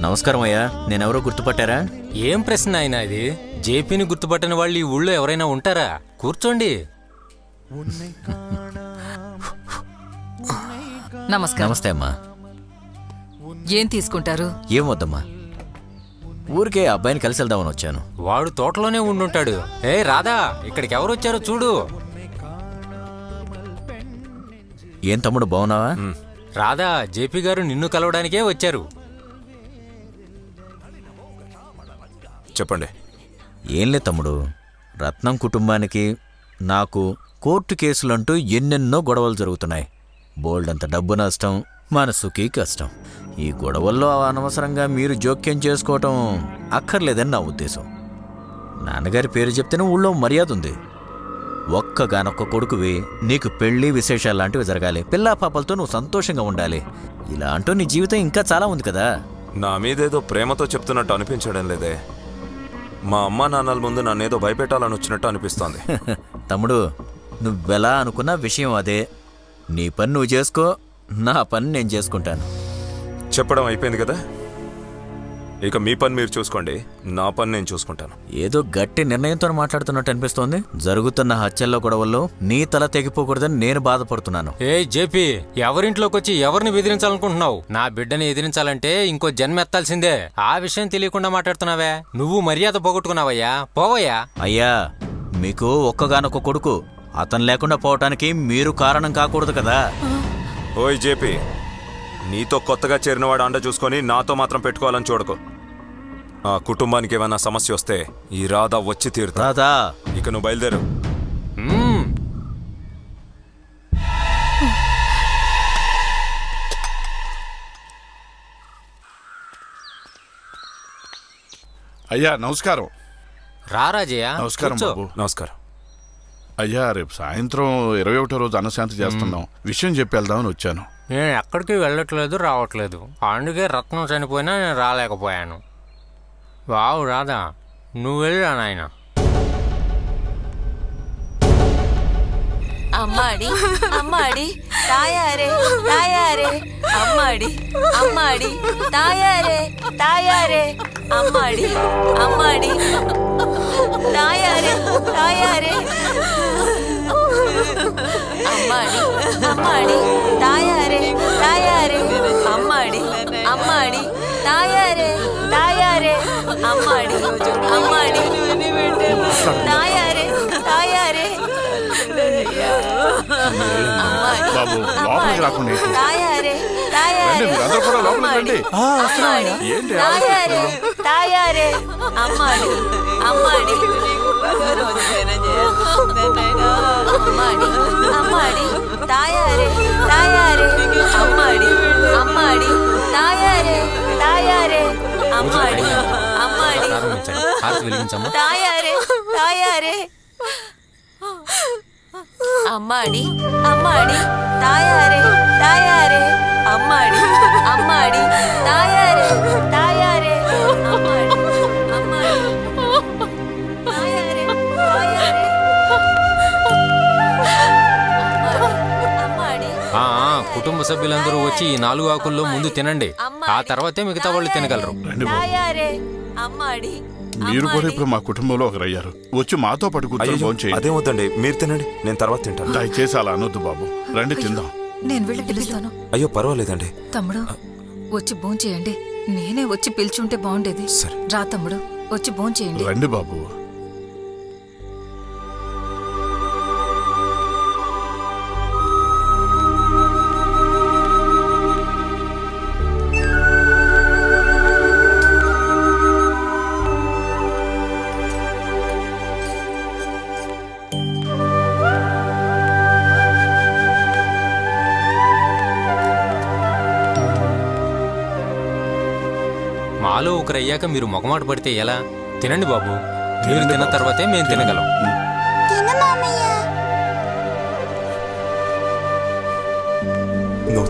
నమస్కారం అయ్యా, నేనెవరో గుర్తుపట్టారా? ఏం ప్రశ్న అయినా ఇది? జేపీని గుర్తుపట్టని వాళ్ళు ఈ ఊళ్ళో ఎవరైనా ఉంటారా? కూర్చోండి. నమస్కారం. నమస్తే అమ్మా. ఏం తీసుకుంటారు? ఏం వద్దమ్మా, ఊరికే అబ్బాయిని కలిసి వెళ్దామని వచ్చాను. వాడు తోటలోనే ఉండుంటాడు. ఏ రాధా, ఇక్కడికి ఎవరు వచ్చారో చూడు. ఏం తమ్ముడు, బాగున్నావా? రాధా, జేపీ గారు నిన్ను కలవడానికే వచ్చారు. చెప్పండి. ఏం లేదు తమ్ముడు, రత్నం కుటుంబానికి నాకు కోర్టు కేసులంటూ ఎన్నెన్నో గొడవలు జరుగుతున్నాయి. బోల్డంత డబ్బు నష్టం, మనసుకి కష్టం. ఈ గొడవల్లో అనవసరంగా మీరు జోక్యం చేసుకోవటం అక్కర్లేదని నా ఉద్దేశం. నాన్నగారి పేరు చెప్తేనే ఊళ్ళో మర్యాద ఉంది. ఒక్కగానొక్క కొడుకువి, నీకు పెళ్లి విశేషాలు లాంటివి జరగాలి. పిల్లా పాపలతో నువ్వు సంతోషంగా ఉండాలి. ఇలా అంటూ నీ జీవితం ఇంకా చాలా ఉంది కదా. నా మీదేదో ప్రేమతో చెప్తున్నట్టు అనిపించడం లేదే. మా అమ్మా నాన్నల ముందు నన్నేదో భయపెట్టాలని వచ్చినట్టు అనిపిస్తోంది. తమ్ముడు, నువ్వెలా అనుకున్న విషయం అదే. నీ పని నువ్వు చేసుకో, నా పని నేను చేసుకుంటాను. చెప్పడం అయిపోయింది కదా, ఇక మీ పని మీరు చూసుకోండి, నా పని నేను చూసుకుంటాను. ఏదో గట్టి నిర్ణయంతో మాట్లాడుతున్నట్టు అనిపిస్తోంది. జరుగుతున్న హత్యల్లో గొడవల్లో నీ తల తెగిపోకూడదని నేను బాధపడుతున్నాను. ఏ జేపీ, ఎవరింట్లోకి వచ్చి ఎవరిని బెదిరించాలనుకుంటున్నావు? నా బిడ్డని ఎదిరించాలంటే ఇంకో జన్మ ఎత్తాల్సిందే. ఆ విషయం తెలియకుండా మాట్లాడుతున్నావే. నువ్వు మర్యాద పోగొట్టుకున్నావయ్యా, పోవయ్యా. అయ్యా, మీకు ఒక్కగానొక్క కొడుకు, అతను లేకుండా పోవటానికి మీరు కారణం కాకూడదు కదా. ఓయ్ జేపీ, నీతో కొత్తగా చేరినవాడు అండ చూసుకొని నాతో మాత్రం పెట్టుకోవాలని చూడకు. ఆ కుటుంబానికి ఏమైనా సమస్య వస్తే ఈ రాధా వచ్చి తీరుతా. రాధా, ఇక నువ్వు బయలుదేరు. అయ్యా నమస్కారం. రారాజయ్య. నమస్కారం బాబు. నమస్కారం అయ్యా, రేపు సాయంత్రం 21వ రోజు అన్నశాంతి చేస్తున్నాం. విషయం చెప్పి వెళ్దామని వచ్చాను. నేను ఎక్కడికి వెళ్ళట్లేదు, రావట్లేదు. అందుకే రత్నం చనిపోయినా నేను రాలేకపోయాను. వావు రాధా, నువ్వు వెళ్ళా నాయన. అమ్మాడి అమ్మాడి తాయారే తాయారే అమ్మాడి అమ్మాడి తాయారే తాయారే అమ్మాడి అమ్మాడి తాయారే తాయారే అమ్మాడి అమ్మాడి తాయారే తాయారే అమ్మాడి అమ్మాడి తాయారే తాయారే అమ్మాడి అమ్మాడి తాయారే తాయారే బాబు లోపలికి రాకుండా తాయారే తాయారే అందరూ కూడా లోపలికి రండి. తాయారే తాయారే అమ్మాడి అమ్మాడి అమ్మాడి అమ్మాడి తాయారే తాయారే అమ్మాడి అమ్మాడి తాయారే తాయారే అమ్మాడి అమ్మాడి తాయారే తాయారే అమ్మాడి అమ్మాడి తాయారే తాయారే అమ్మాడి అమ్మాడి తాయారే తాయారే అమ్మాడి అమ్మాడి తాయారే తాయారే అమ్మాడి. కుటుంబ సభ్యులందరూ వచ్చి ఈ 4 ఆకుల్లో ముందు తినండి. ఆ తర్వాతే మిగతా వాళ్ళు తినగలరు. తాయారే అమ్మాడి. మీరు కూడా ఇప్పుడు మా కుటుంబంలో ఒకరయ్యారు. వచ్చి మాతో పాటు కూర్చొని భోంచేయండి. అదే వద్దండి, మీరు తినండి, నేను తర్వాత తింటాను. దయచేసి అలా అనొద్దు బాబు, రండి తిందాం. నేను వెళ్ళి పిలుస్తాను. అయ్యో పర్వాలేదండి. తమ్ముడు వచ్చి భోంచేయండి. నేనే వచ్చి పిలుచుంటే బాగుండేది. రా తమ్ముడు, వచ్చి భోంచేయండి. రండి బాబు. మాలో ఒకరయ్యాక మీరు మొగమాట పడితే ఎలా? తినండి బాబు, మీరు తిన్న తర్వాతే మేము తినగలం. నువ్వు